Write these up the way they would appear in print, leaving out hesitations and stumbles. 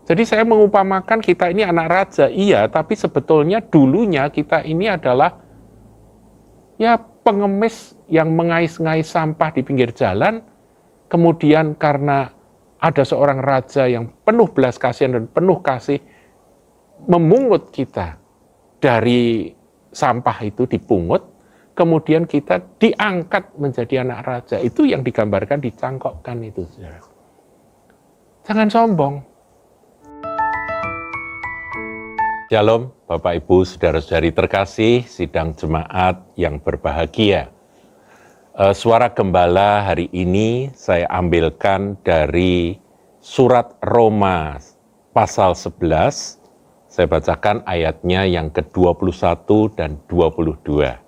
Jadi saya mengumpamakan kita ini anak raja, iya, tapi sebetulnya dulunya kita ini adalah ya pengemis yang mengais-ngais sampah di pinggir jalan, kemudian karena ada seorang raja yang penuh belas kasihan dan penuh kasih, memungut kita dari sampah itu dipungut, kemudian kita diangkat menjadi anak raja. Itu yang digambarkan, dicangkokkan itu, saudara. Jangan sombong. Shalom, Bapak Ibu, saudara-saudari terkasih, sidang jemaat yang berbahagia. Suara Gembala hari ini saya ambilkan dari surat Roma pasal 11. Saya bacakan ayatnya yang ke-21 dan 22.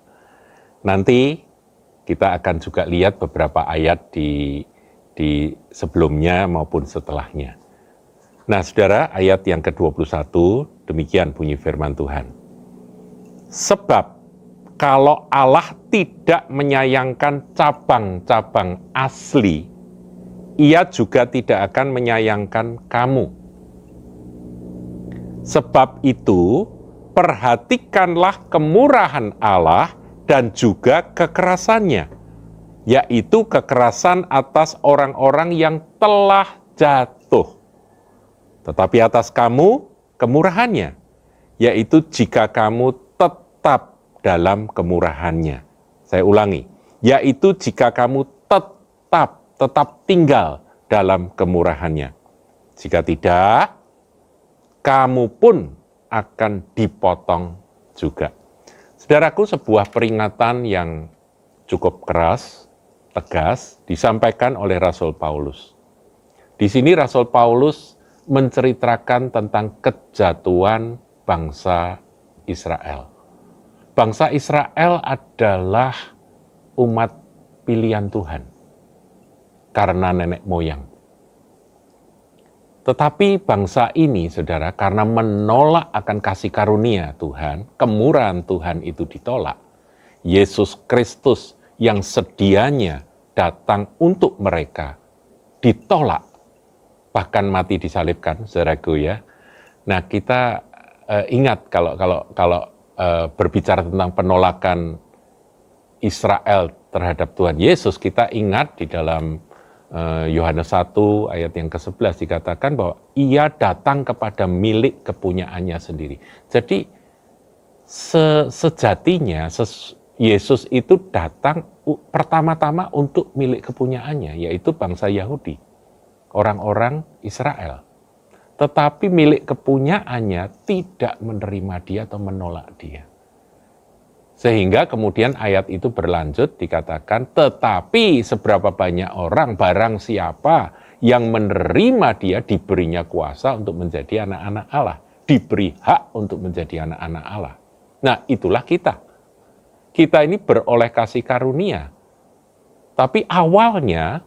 Nanti kita akan juga lihat beberapa ayat di sebelumnya maupun setelahnya. Nah, saudara, ayat yang ke-21, demikian bunyi firman Tuhan. Sebab kalau Allah tidak menyayangkan cabang-cabang asli, Ia juga tidak akan menyayangkan kamu. Sebab itu, perhatikanlah kemurahan Allah dan juga kekerasannya, yaitu kekerasan atas orang-orang yang telah jatuh. Tetapi atas kamu, kemurahannya, yaitu jika kamu tetap dalam kemurahannya. Saya ulangi, yaitu jika kamu tetap tinggal dalam kemurahannya. Jika tidak, kamu pun akan dipotong juga. Saudaraku, sebuah peringatan yang cukup keras, tegas, disampaikan oleh Rasul Paulus. Di sini Rasul Paulus menceritakan tentang kejatuhan bangsa Israel. Bangsa Israel adalah umat pilihan Tuhan karena nenek moyang. Tetapi bangsa ini, saudara, karena menolak akan kasih karunia Tuhan, kemurahan Tuhan itu ditolak. Yesus Kristus yang sedianya datang untuk mereka ditolak. Bahkan mati disalibkan, saudaraku ya. Nah, kita ingat kalau berbicara tentang penolakan Israel terhadap Tuhan Yesus, kita ingat di dalam Yohanes 1 ayat yang ke-11 dikatakan bahwa Ia datang kepada milik kepunyaannya sendiri. Jadi sejatinya Yesus itu datang pertama-tama untuk milik kepunyaannya, yaitu bangsa Yahudi, orang-orang Israel. Tetapi milik kepunyaannya tidak menerima dia atau menolak dia. Sehingga kemudian ayat itu berlanjut dikatakan, tetapi seberapa banyak orang, barang siapa yang menerima dia, diberinya kuasa untuk menjadi anak-anak Allah. Diberi hak untuk menjadi anak-anak Allah. Nah, itulah kita. Kita ini beroleh kasih karunia. Tapi awalnya,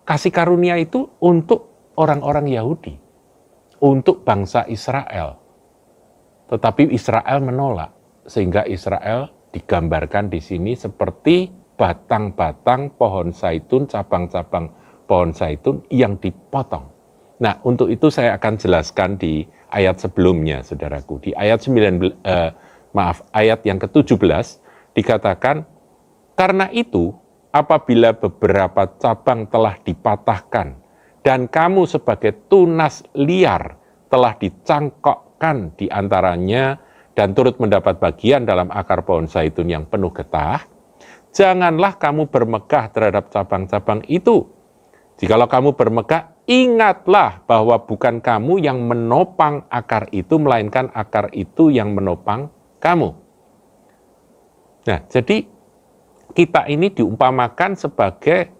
kasih karunia itu untuk orang-orang Yahudi. Untuk bangsa Israel. Tetapi Israel menolak. Sehingga Israel digambarkan di sini seperti batang-batang pohon zaitun, cabang-cabang pohon zaitun yang dipotong. Nah, untuk itu saya akan jelaskan di ayat sebelumnya, saudaraku. Di ayat ayat yang ke-17 dikatakan, karena itu apabila beberapa cabang telah dipatahkan dan kamu sebagai tunas liar telah dicangkokkan di antaranya dan turut mendapat bagian dalam akar pohon zaitun yang penuh getah, janganlah kamu bermegah terhadap cabang-cabang itu. Jikalau kamu bermegah, ingatlah bahwa bukan kamu yang menopang akar itu, melainkan akar itu yang menopang kamu. Nah, jadi kita ini diumpamakan sebagai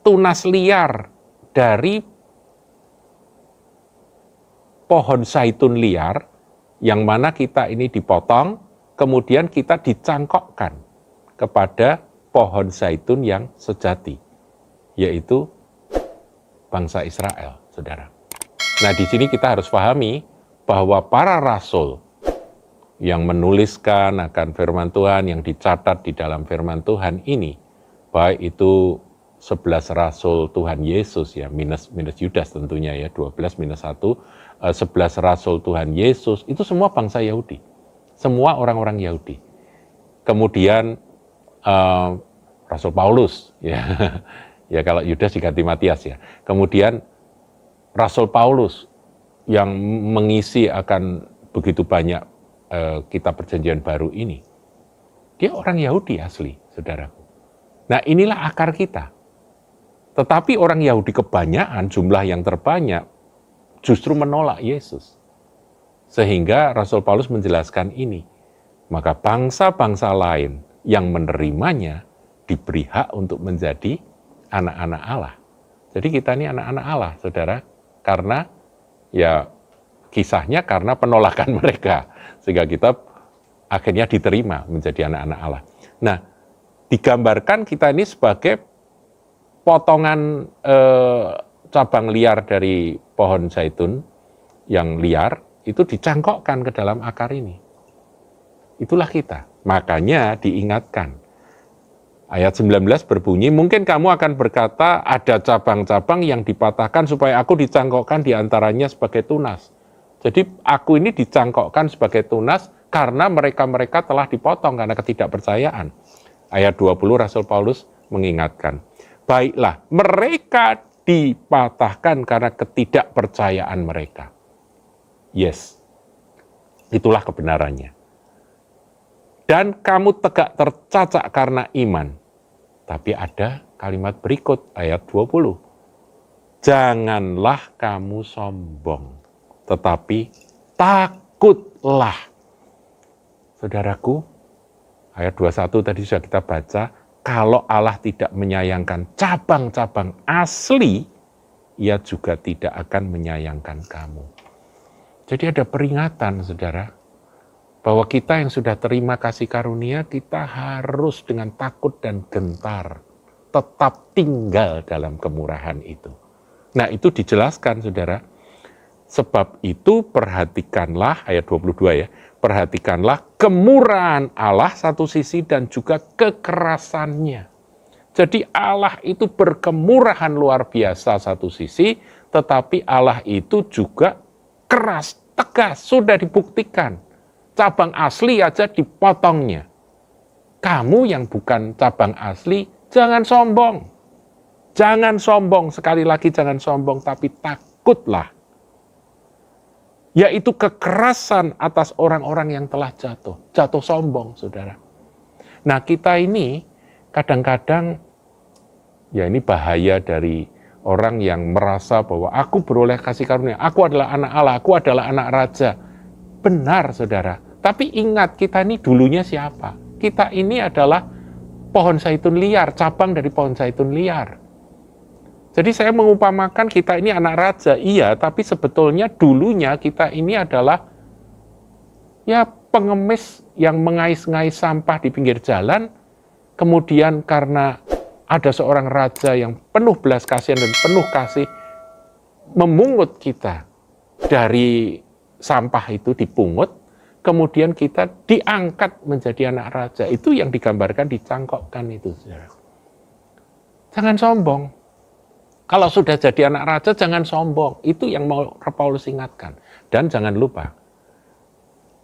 tunas liar dari pohon zaitun liar, yang mana kita ini dipotong, kemudian kita dicangkokkan kepada pohon zaitun yang sejati, yaitu bangsa Israel, saudara. Nah, di sini kita harus pahami bahwa para rasul yang menuliskan akan firman Tuhan, yang dicatat di dalam firman Tuhan ini, baik itu 11 rasul Tuhan Yesus ya, minus Yudas tentunya ya, 12 minus 1, 11 rasul Tuhan Yesus, itu semua bangsa Yahudi. Semua orang-orang Yahudi. Kemudian Rasul Paulus, ya, ya kalau Yudas diganti Matias ya. Kemudian Rasul Paulus yang mengisi akan begitu banyak kitab Perjanjian Baru ini, dia orang Yahudi asli, saudaraku. Nah inilah akar kita. Tetapi orang Yahudi kebanyakan, jumlah yang terbanyak, justru menolak Yesus. Sehingga Rasul Paulus menjelaskan ini. Maka bangsa-bangsa lain yang menerimanya diberi hak untuk menjadi anak-anak Allah. Jadi kita ini anak-anak Allah, saudara. Karena ya kisahnya karena penolakan mereka. Sehingga kita akhirnya diterima menjadi anak-anak Allah. Nah, digambarkan kita ini sebagai potongan cabang liar dari pohon zaitun yang liar, itu dicangkokkan ke dalam akar ini. Itulah kita. Makanya diingatkan. Ayat 19 berbunyi, mungkin kamu akan berkata, ada cabang-cabang yang dipatahkan supaya aku dicangkokkan di antaranya sebagai tunas. Jadi aku ini dicangkokkan sebagai tunas karena mereka-mereka telah dipotong karena ketidakpercayaan. Ayat 20 Rasul Paulus mengingatkan, baiklah mereka dipatahkan karena ketidakpercayaan mereka. Yes, itulah kebenarannya. Dan kamu tegak tercacak karena iman. Tapi ada kalimat berikut, ayat 20. Janganlah kamu sombong, tetapi takutlah. Saudaraku, ayat 21 tadi sudah kita baca, kalau Allah tidak menyayangkan cabang-cabang asli, Ia juga tidak akan menyayangkan kamu. Jadi ada peringatan, saudara, bahwa kita yang sudah terima kasih karunia, kita harus dengan takut dan gentar tetap tinggal dalam kemurahan itu. Nah itu dijelaskan, saudara. Sebab itu perhatikanlah, ayat 22 ya, perhatikanlah kemurahan Allah satu sisi dan juga kekerasannya. Jadi Allah itu berkemurahan luar biasa satu sisi, tetapi Allah itu juga keras, tegas, sudah dibuktikan. Cabang asli aja dipotongnya. Kamu yang bukan cabang asli, jangan sombong. Jangan sombong, sekali lagi jangan sombong, tapi takutlah. Yaitu kekerasan atas orang-orang yang telah jatuh. Jatuh sombong, saudara. Nah kita ini kadang-kadang, ya ini bahaya dari orang yang merasa bahwa aku beroleh kasih karunia, aku adalah anak Allah, aku adalah anak raja. Benar, saudara. Tapi ingat, kita ini dulunya siapa? Kita ini adalah pohon zaitun liar, cabang dari pohon zaitun liar. Jadi saya mengumpamakan kita ini anak raja, iya, tapi sebetulnya dulunya kita ini adalah ya pengemis yang mengais-ngais sampah di pinggir jalan, kemudian karena ada seorang raja yang penuh belas kasihan dan penuh kasih, memungut kita dari sampah itu, dipungut, kemudian kita diangkat menjadi anak raja. Itu yang digambarkan, dicangkokkan itu. Jangan sombong. Kalau sudah jadi anak raja, jangan sombong. Itu yang mau Paulus ingatkan. Dan jangan lupa,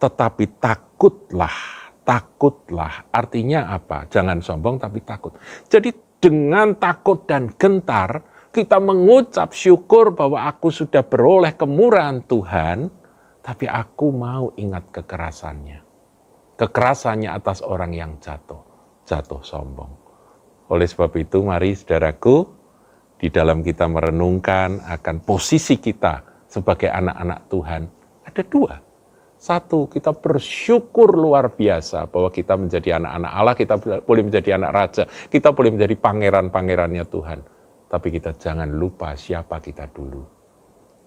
tetapi takutlah. Takutlah. Artinya apa? Jangan sombong, tapi takut. Jadi dengan takut dan gentar, kita mengucap syukur bahwa aku sudah beroleh kemurahan Tuhan, tapi aku mau ingat kekerasannya. Kekerasannya atas orang yang jatuh sombong. Oleh sebab itu, mari saudaraku, di dalam kita merenungkan akan posisi kita sebagai anak-anak Tuhan, ada dua. Satu, kita bersyukur luar biasa bahwa kita menjadi anak-anak Allah, kita boleh menjadi anak raja, kita boleh menjadi pangeran-pangerannya Tuhan. Tapi kita jangan lupa siapa kita dulu.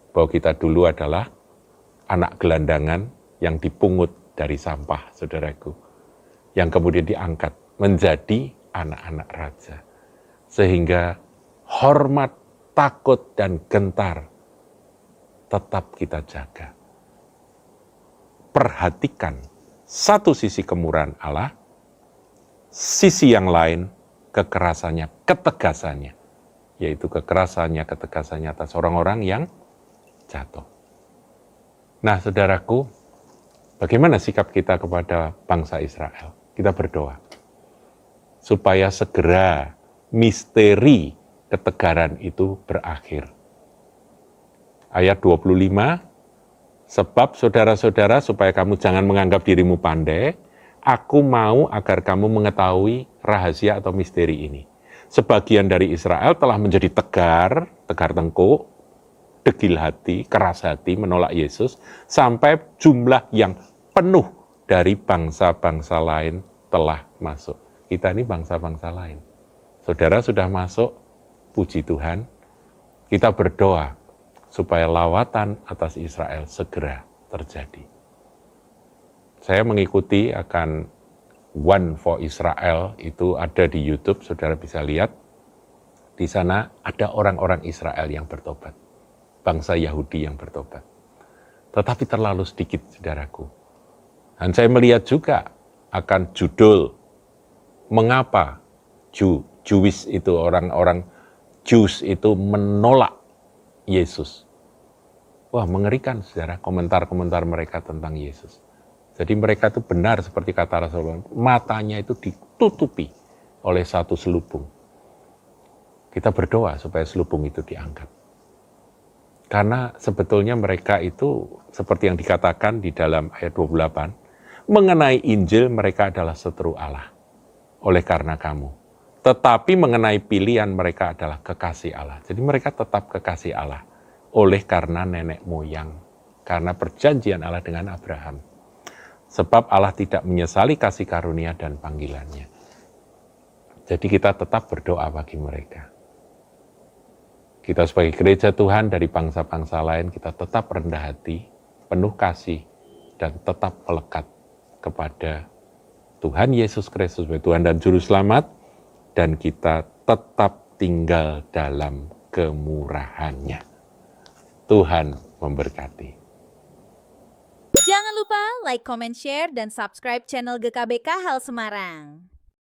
Bahwa kita dulu adalah anak gelandangan yang dipungut dari sampah, saudaraku. Yang kemudian diangkat menjadi anak-anak raja. Sehingga hormat, takut, dan gentar tetap kita jaga. Perhatikan satu sisi kemurahan Allah, sisi yang lain kekerasannya, ketegasannya. Yaitu kekerasannya, ketegasannya atas orang-orang yang jatuh. Nah, saudaraku, bagaimana sikap kita kepada bangsa Israel? Kita berdoa supaya segera misteri ketegaran itu berakhir. Ayat 25, sebab saudara-saudara supaya kamu jangan menganggap dirimu pandai, aku mau agar kamu mengetahui rahasia atau misteri ini. Sebagian dari Israel telah menjadi tegar tengkuk, degil hati, keras hati, menolak Yesus, sampai jumlah yang penuh dari bangsa-bangsa lain telah masuk. Kita ini bangsa-bangsa lain. Saudara sudah masuk, puji Tuhan, kita berdoa supaya lawatan atas Israel segera terjadi. Saya mengikuti akan One for Israel, itu ada di YouTube, saudara bisa lihat. Di sana ada orang-orang Israel yang bertobat, bangsa Yahudi yang bertobat. Tetapi terlalu sedikit, saudaraku. Dan saya melihat juga akan judul, mengapa Jewish itu, orang-orang Jews itu menolak Yesus. Wah, mengerikan, saudara, komentar-komentar mereka tentang Yesus. Jadi mereka itu benar seperti kata Rasulullah, matanya itu ditutupi oleh satu selubung. Kita berdoa supaya selubung itu diangkat. Karena sebetulnya mereka itu seperti yang dikatakan di dalam ayat 28, mengenai Injil mereka adalah seteru Allah oleh karena kamu. Tetapi mengenai pilihan mereka adalah kekasih Allah. Jadi mereka tetap kekasih Allah oleh karena nenek moyang, karena perjanjian Allah dengan Abraham. Sebab Allah tidak menyesali kasih karunia dan panggilannya. Jadi kita tetap berdoa bagi mereka. Kita sebagai gereja Tuhan dari bangsa-bangsa lain, kita tetap rendah hati, penuh kasih, dan tetap melekat kepada Tuhan Yesus Kristus sebagai Tuhan dan Juru Selamat, dan kita tetap tinggal dalam kemurahan-Nya. Tuhan memberkati. Jangan lupa like, comment, share, dan subscribe channel GKBK Hal Semarang.